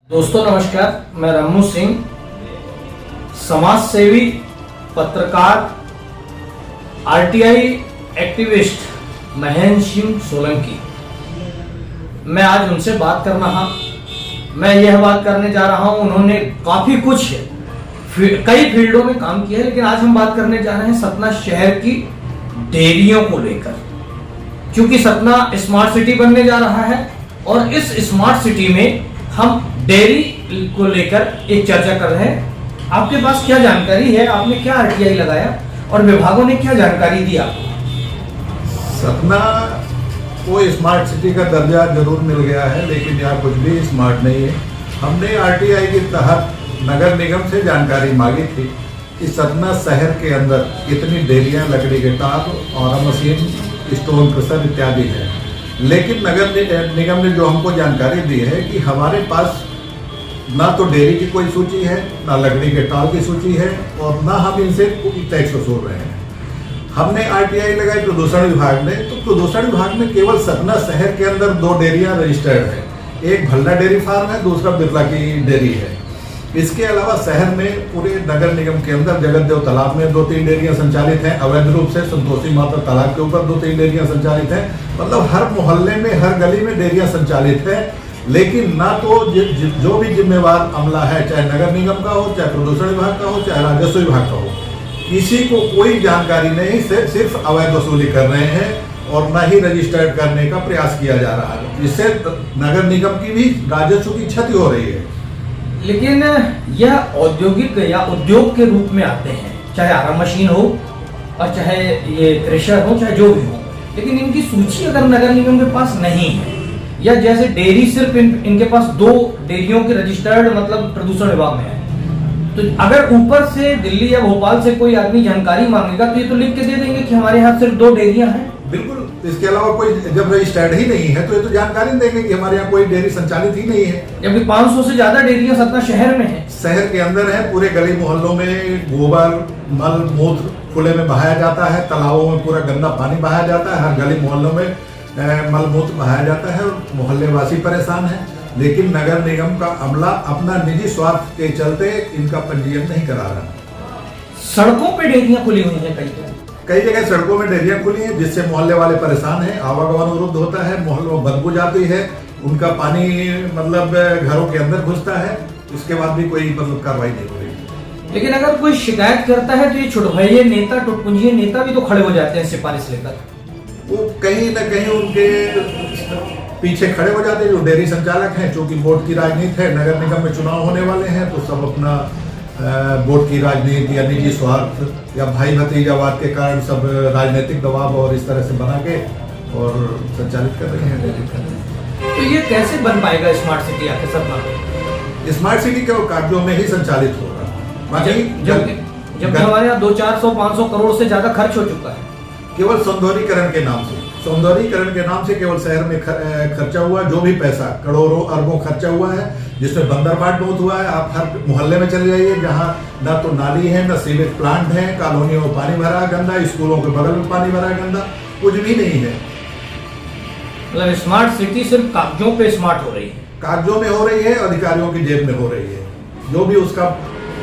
दोस्तों नमस्कार, मैं रामू सिंह, समाज सेवी, पत्रकार, आरटीआई एक्टिविस्ट महेंद्र सिंह सोलंकी। मैं आज उनसे बात कर रहा मैं यह बात करने जा रहा हूं। उन्होंने काफी कुछ कई फील्डों में काम किया है, लेकिन आज हम बात करने जा रहे हैं सतना शहर की डेयरियों को लेकर, क्योंकि सतना स्मार्ट सिटी बनने जा रहा है और इस स्मार्ट सिटी में हम डेयरी को लेकर एक चर्चा कर रहे हैं। आपके पास क्या जानकारी है? आपने क्या आरटीआई लगाया और विभागों ने क्या जानकारी दी आपको? सतना को स्मार्ट सिटी का दर्जा जरूर मिल गया है, लेकिन यहाँ कुछ भी स्मार्ट नहीं है। हमने आरटीआई के तहत नगर निगम से जानकारी मांगी थी कि सतना शहर के अंदर कितनी डेयरियाँ, लकड़ी के टाप और मशीन, स्टोन क्रशर इत्यादि है, लेकिन नगर निगम ने जो हमको जानकारी दी है कि हमारे पास ना तो डेयरी की कोई सूची है, ना लकड़ी के टाल की सूची है और ना हम इनसे कोई टैक्स वसूल रहे हैं। हमने आरटीआई लगाई प्रदूषण विभाग ने, तो प्रदूषण विभाग में केवल सतना शहर के अंदर 2 डेयरियां रजिस्टर्ड है। एक भल्ला डेयरी फार्म है, दूसरा बिरला की डेयरी है। इसके अलावा शहर में पूरे नगर निगम के अंदर जगतदेव तालाब में 2-3 डेयरियां संचालित हैं। अवैध रूप से संतोषी माता तालाब के ऊपर 2-3 डेयरियां संचालित हैं। मतलब हर मोहल्ले में, हर गली में डेयरियां संचालित है, लेकिन ना तो जो भी जिम्मेवार अमला है, चाहे नगर निगम का हो, चाहे प्रदूषण विभाग का हो, चाहे राजस्व विभाग का हो, किसी को कोई जानकारी नहीं, सिर्फ अवैध वसूली कर रहे हैं और न ही रजिस्टर्ड करने का प्रयास किया जा रहा है। इससे नगर निगम की भी राजस्व की क्षति हो रही है। लेकिन यह औद्योगिक या उद्योग के रूप में आते हैं, चाहे आरा मशीन हो और चाहे ये थ्रेशर हो, चाहे जो भी हो, लेकिन इनकी सूची अगर नगर निगम के पास नहीं है, या जैसे डेयरी सिर्फ इनके पास 2 डेयरियों के रजिस्टर्ड मतलब प्रदूषण विभाग में है, तो अगर ऊपर से दिल्ली या भोपाल से कोई आदमी जानकारी मांगेगा तो ये तो लिख के दे देंगे कि हमारे यहाँ सिर्फ 2 डेयरियां हैं। बिल्कुल, इसके अलावा कोई जब रजिस्टर्ड ही नहीं है तो ये तो जानकारी देंगे कि हमारे यहाँ कोई डेयरी संचालित ही नहीं है। जबकि 500 से ज्यादा डेयरियां सतना शहर में है, शहर के अंदर है। पूरे गली मोहल्लों में गोबर, मल मूत्र खुले में बहाया जाता है, तालाबों में पूरा गंदा पानी बहाया जाता है, हर गली मोहल्लों में मल मूत्र बहाया जाता है और मोहल्ले वासी परेशान है। लेकिन नगर निगम का अमला अपना निजी स्वार्थ के चलते इनका पंजीयन नहीं करा रहा। सड़कों पे डेयरियां खुली हुई हैं, कई जगह सड़कों में डेयरियां खुली हैं, जिससे मोहल्ले वाले परेशान हैं। आवागमन अवरुद्ध होता है, मोहल्लों में बदबू जाती है, उनका पानी मतलब घरों के अंदर घुसता है, उसके बाद भी कोई मतलब कार्रवाई नहीं हो रही। लेकिन अगर कोई शिकायत करता है तो ये छुटभइये नेता, टुटपुंजिये नेता भी तो खड़े हो जाते हैं सिफारिश लेकर। वो कहीं न कहीं उनके पीछे खड़े हो जाते हैं जो डेयरी संचालक हैं। चूंकि वोट की राजनीति है, नगर निगम में चुनाव होने वाले हैं, तो सब अपना वोट की राजनीति या निजी स्वार्थ या भाई भतीजावाद के कारण सब राजनीतिक दबाव और इस तरह से बना के और संचालित कर रहे हैं। तो ये कैसे बन पाएगा स्मार्ट सिटी आके सतना? स्मार्ट सिटी के कार्यों में ही संचालित होगा। बाकी जब हमारे यहाँ 200-400-500 करोड़ से ज्यादा खर्च हो चुका है केवल सौंदर्यीकरण के नाम से केवल शहर में खर्चा हुआ, जो भी पैसा करोड़ों अरबों खर्चा हुआ है, जिसमें बंदरबाट बहुत हुआ है। आप हर मोहल्ले में चले जाइए, जहाँ ना तो नाली है, ना सीवेज प्लांट है, कॉलोनियों में पानी भरा गंदा, स्कूलों के बगल में पानी भरा गंदा, कुछ भी नहीं है। मतलब स्मार्ट सिटी सिर्फ कागजों पे स्मार्ट हो रही है, कागजों में हो रही है, अधिकारियों की जेब में हो रही है। जो भी उसका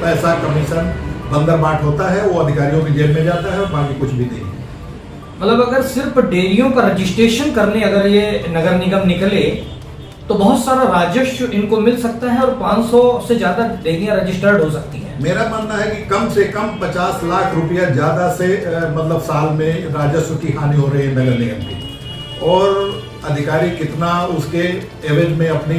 पैसा, कमीशन, बंदरबाट होता है, वो अधिकारियों की जेब में जाता है और बाकी कुछ भी नहीं। मतलब अगर सिर्फ डेयरियों का रजिस्ट्रेशन करने अगर ये नगर निगम निकले तो बहुत सारा राजस्व इनको मिल सकता है और 500 से ज्यादा डेयरियां रजिस्टर्ड हो सकती हैं। मेरा मानना है कि कम से कम 50 लाख रुपया ज्यादा से मतलब साल में राजस्व की हानि हो रही है नगर निगम की, और अधिकारी कितना उसके एवज में अपनी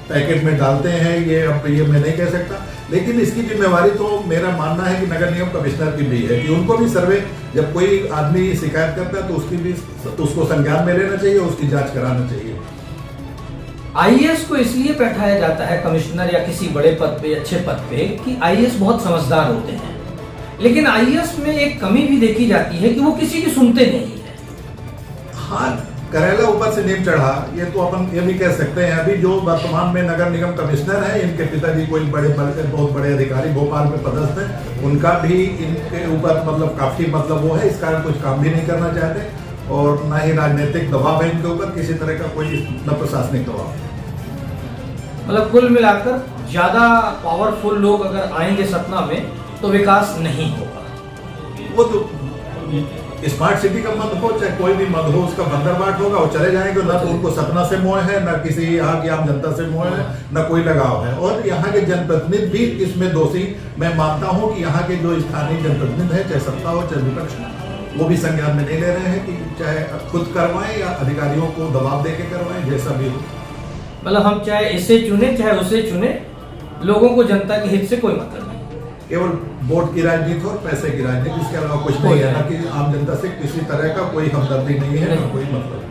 पैकेट में डालते हैं ये मैं नहीं कह सकता, लेकिन इसकी जिम्मेवारी तो मेरा मानना है कि नगर निगम कमिश्नर की भी है कि उनको भी सर्वे, जब कोई आदमी शिकायत करता है तो उसको संज्ञान में लेना चाहिए, उसकी जांच कराना चाहिए। आईएएस को इसलिए बैठाया जाता है कमिश्नर या किसी बड़े पद पे, अच्छे पद पे, कि आईएएस बहुत समझदार होते हैं, लेकिन आईएएस में एक कमी भी देखी जाती है कि वो किसी की सुनते नहीं है। हाँ, करेला ऊपर से नीम चढ़ा, ये तो अपन ये भी कह सकते हैं। अभी जो वर्तमान में नगर निगम कमिश्नर है, इनके पिताजी कोई बहुत बड़े अधिकारी भोपाल में पदस्थ है, उनका भी इनके ऊपर मतलब काफी मतलब वो है, इस कारण कुछ काम भी नहीं करना चाहते और न ही राजनीतिक दबाव है इनके ऊपर, किसी तरह का कोई न प्रशासनिक दबाव। मतलब कुल मिलाकर ज्यादा पावरफुल लोग अगर आएंगे सतना में तो विकास नहीं होगा। वो तो स्मार्ट सिटी का मत हो चाहे कोई भी मत हो, उसका बंदरबाट होगा, वो चले जाएंगे। ना तो उनको सतना से मोह है, ना किसी यहाँ की आम जनता से मोह है, ना कोई लगाव है। और यहाँ के जनप्रतिनिधि भी इसमें दोषी मैं मानता हूँ कि यहाँ के जो स्थानीय जनप्रतिनिधि है, चाहे सत्ता हो चाहे विपक्ष, वो भी संज्ञान में नहीं ले रहे हैं कि चाहे खुद करवाएं या अधिकारियों को दबाव दे के करवाएं, जैसा भी हो। मतलब हम चाहे इसे चुने चाहे उसे चुने, लोगों को जनता के हित से कोई मतलब नहीं। केवल वोट की राजनीति और पैसे की राजनीति, इसके अलावा कुछ नहीं है। ना कि आम जनता से किसी तरह का कोई हमदर्दी नहीं है, ना कोई मतलब।